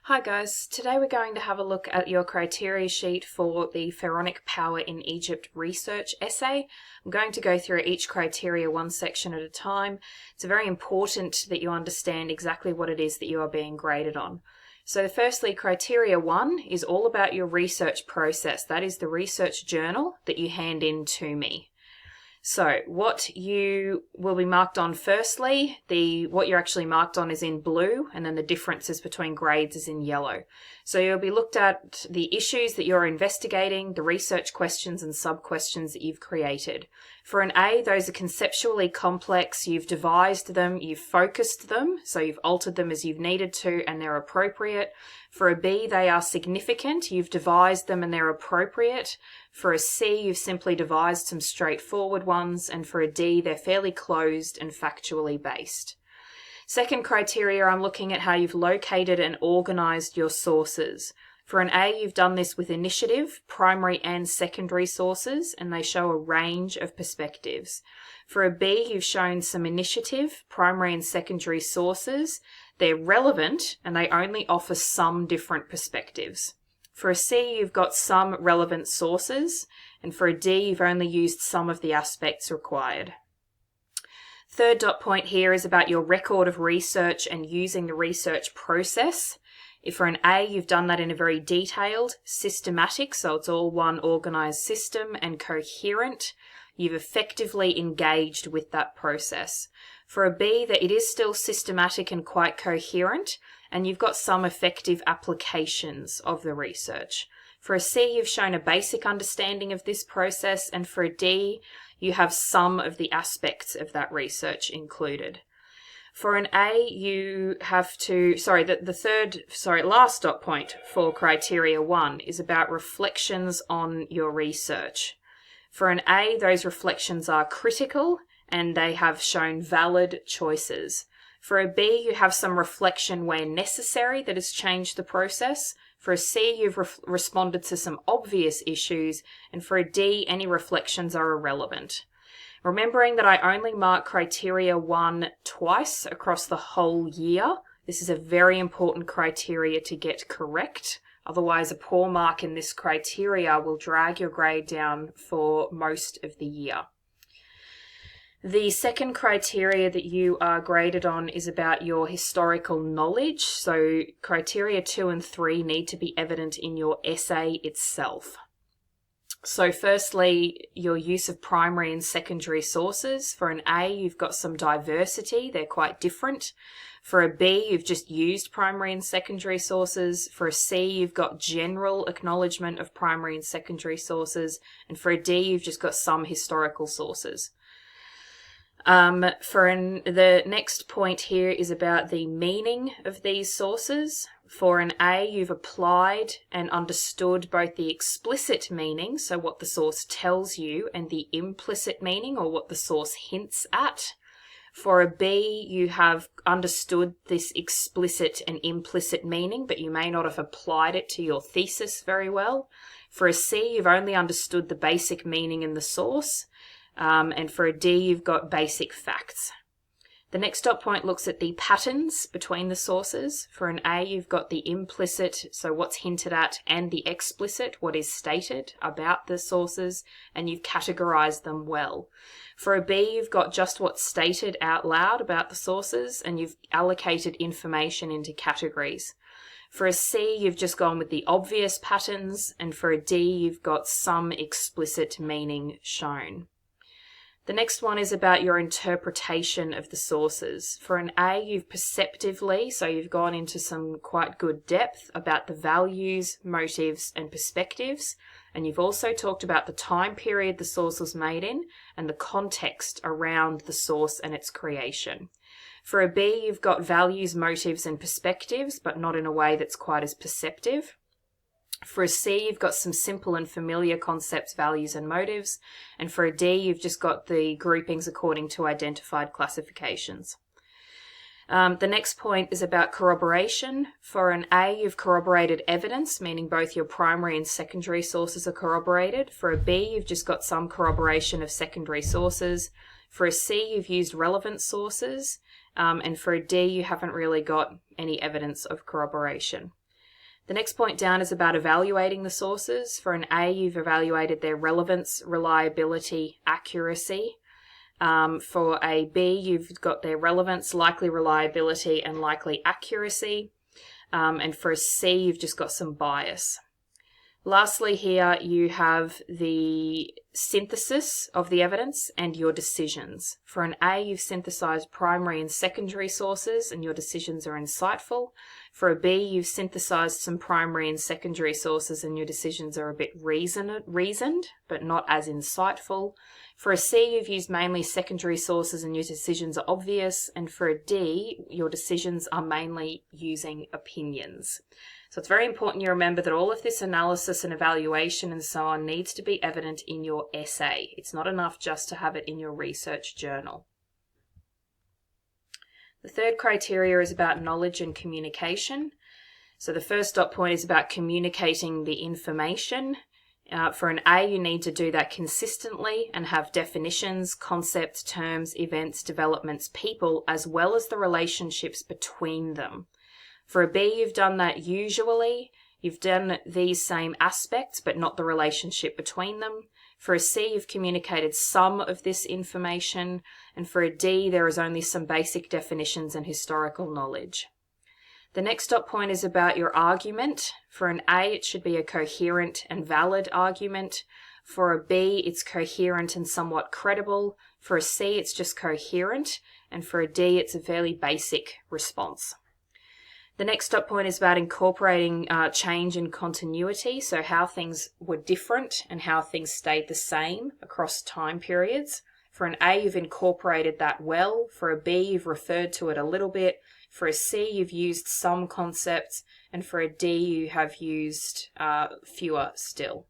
Hi guys, today we're going to have a look at your criteria sheet for the Pharaonic Power in Egypt research essay. I'm going to go through each criteria one section at a time. It's very important that you understand exactly what it is that you are being graded on. So firstly, criteria 1 is all about your research process. That is the research journal that you hand in to me. So what you will be marked on firstly, what you're actually marked on is in blue, and then the differences between grades is in yellow. So you'll be looked at the issues that you're investigating, the research questions and sub-questions that you've created. For an A, those are conceptually complex, you've devised them, you've focused them, so you've altered them as you've needed to and they're appropriate. For a B, they are significant, you've devised them and they're appropriate. For a C, you've simply devised some straightforward ones, and for a D, they're fairly closed and factually based. Second criteria, I'm looking at how you've located and organised your sources. For an A, you've done this with initiative, primary and secondary sources, and they show a range of perspectives. For a B, you've shown some initiative, primary and secondary sources. They're relevant, and they only offer some different perspectives. For a C, you've got some relevant sources, and for a D, you've only used some of the aspects required. Third dot point here is about your record of research and using the research process. If for an A, you've done that in a very detailed, systematic, so it's all one organised system and coherent. You've effectively engaged with that process. For a B, that it is still systematic and quite coherent, and you've got some effective applications of the research. For a C, you've shown a basic understanding of this process, and for a D, you have some of the aspects of that research included. For an A, you have to, last dot point for criteria 1 is about reflections on your research. For an A, those reflections are critical and they have shown valid choices. For a B, you have some reflection where necessary that has changed the process. For a C, you've responded to some obvious issues. And for a D, any reflections are irrelevant. Remembering that I only mark criteria 1 twice across the whole year. This is a very important criteria to get correct. Otherwise, a poor mark in this criteria will drag your grade down for most of the year. The second criteria that you are graded on is about your historical knowledge. So criteria 2 and 3 need to be evident in your essay itself. So firstly, your use of primary and secondary sources. For an A, you've got some diversity. They're quite different. For a B, you've just used primary and secondary sources. For a C, you've got general acknowledgement of primary and secondary sources. And for a D, you've just got some historical sources. The next point here is about the meaning of these sources. For an A, you've applied and understood both the explicit meaning, so what the source tells you, and the implicit meaning, or what the source hints at. For a B, you have understood this explicit and implicit meaning, but you may not have applied it to your thesis very well. For a C, you've only understood the basic meaning in the source. And for a D, you've got basic facts. The next dot point looks at the patterns between the sources. For an A, you've got the implicit, so what's hinted at, and the explicit, what is stated about the sources, and you've categorized them well. For a B, you've got just what's stated out loud about the sources, and you've allocated information into categories. For a C, you've just gone with the obvious patterns, and for a D, you've got some explicit meaning shown. The next one is about your interpretation of the sources. For an A, you've perceptively, so you've gone into some quite good depth about the values, motives, and perspectives. And you've also talked about the time period the source was made in and the context around the source and its creation. For a B, you've got values, motives, and perspectives, but not in a way that's quite as perceptive. For a C, you've got some simple and familiar concepts, values, and motives. And for a D, you've just got the groupings according to identified classifications. The next point is about corroboration. For an A, you've corroborated evidence, meaning both your primary and secondary sources are corroborated. For a B, you've just got some corroboration of secondary sources. For a C, you've used relevant sources. And for a D, you haven't really got any evidence of corroboration. The next point down is about evaluating the sources. For an A, you've evaluated their relevance, reliability, accuracy. For a B, you've got their relevance, likely reliability, and likely accuracy. And for a C, you've just got some bias. Lastly, here you have the synthesis of the evidence and your decisions. For an A, you've synthesized primary and secondary sources and your decisions are insightful. For a B, you've synthesized some primary and secondary sources and your decisions are a bit reasoned, but not as insightful. For a C, you've used mainly secondary sources and your decisions are obvious. And for a D, your decisions are mainly using opinions. So it's very important you remember that all of this analysis and evaluation and so on needs to be evident in your essay. It's not enough just to have it in your research journal. The third criteria is about knowledge and communication. So the first dot point is about communicating the information. For an A, you need to do that consistently and have definitions, concepts, terms, events, developments, people, as well as the relationships between them. For a B, you've done that usually. You've done these same aspects, but not the relationship between them. For a C, you've communicated some of this information. And for a D, there is only some basic definitions and historical knowledge. The next dot point is about your argument. For an A, it should be a coherent and valid argument. For a B, it's coherent and somewhat credible. For a C, it's just coherent. And for a D, it's a fairly basic response. The next dot point is about incorporating change and continuity, so how things were different and how things stayed the same across time periods. For an A, you've incorporated that well. For a B, you've referred to it a little bit. For a C, you've used some concepts. And for a D, you have used fewer still.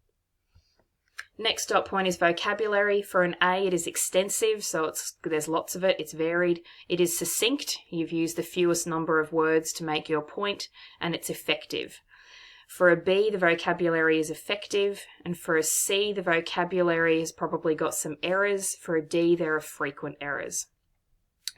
Next dot point is vocabulary. For an A, it is extensive, so there's lots of it, it's varied. It is succinct, you've used the fewest number of words to make your point, and it's effective. For a B, the vocabulary is effective, and for a C, the vocabulary has probably got some errors. For a D, there are frequent errors.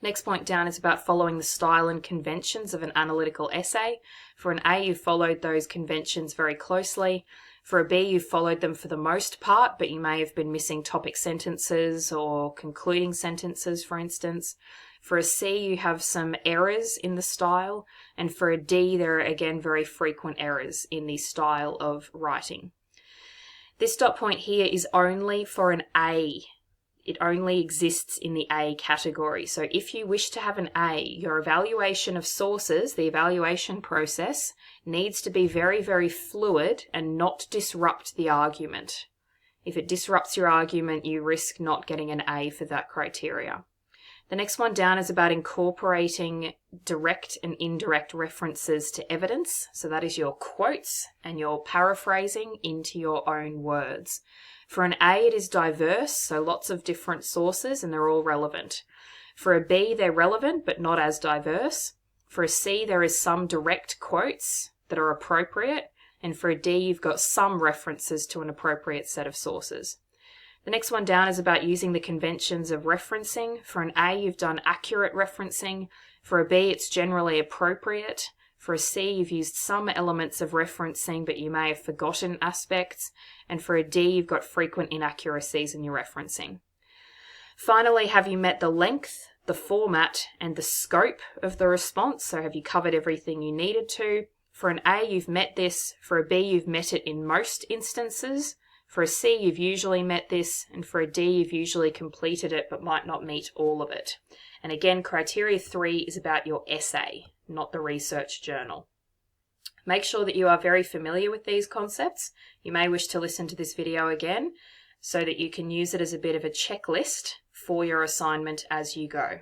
Next point down is about following the style and conventions of an analytical essay. For an A, you've followed those conventions very closely. For a B, you've followed them for the most part, but you may have been missing topic sentences or concluding sentences, for instance. For a C, you have some errors in the style. And for a D, there are again very frequent errors in the style of writing. This dot point here is only for an A. It only exists in the A category. So if you wish to have an A, your evaluation of sources, the evaluation process, needs to be very, very fluid and not disrupt the argument. If it disrupts your argument, you risk not getting an A for that criteria. The next one down is about incorporating direct and indirect references to evidence. So that is your quotes and your paraphrasing into your own words. For an A, it is diverse, so lots of different sources and they're all relevant. For a B, they're relevant but not as diverse. For a C, there is some direct quotes that are appropriate. And for a D, you've got some references to an appropriate set of sources. The next one down is about using the conventions of referencing. For an A, you've done accurate referencing. For a B, it's generally appropriate. For a C, you've used some elements of referencing, but you may have forgotten aspects. And for a D, you've got frequent inaccuracies in your referencing. Finally, have you met the length, the format, and the scope of the response? So have you covered everything you needed to? For an A, you've met this. For a B, you've met it in most instances. For a C, you've usually met this. And for a D, you've usually completed it, but might not meet all of it. And again, criteria 3 is about your essay, not the research journal. Make sure that you are very familiar with these concepts. You may wish to listen to this video again so that you can use it as a bit of a checklist for your assignment as you go.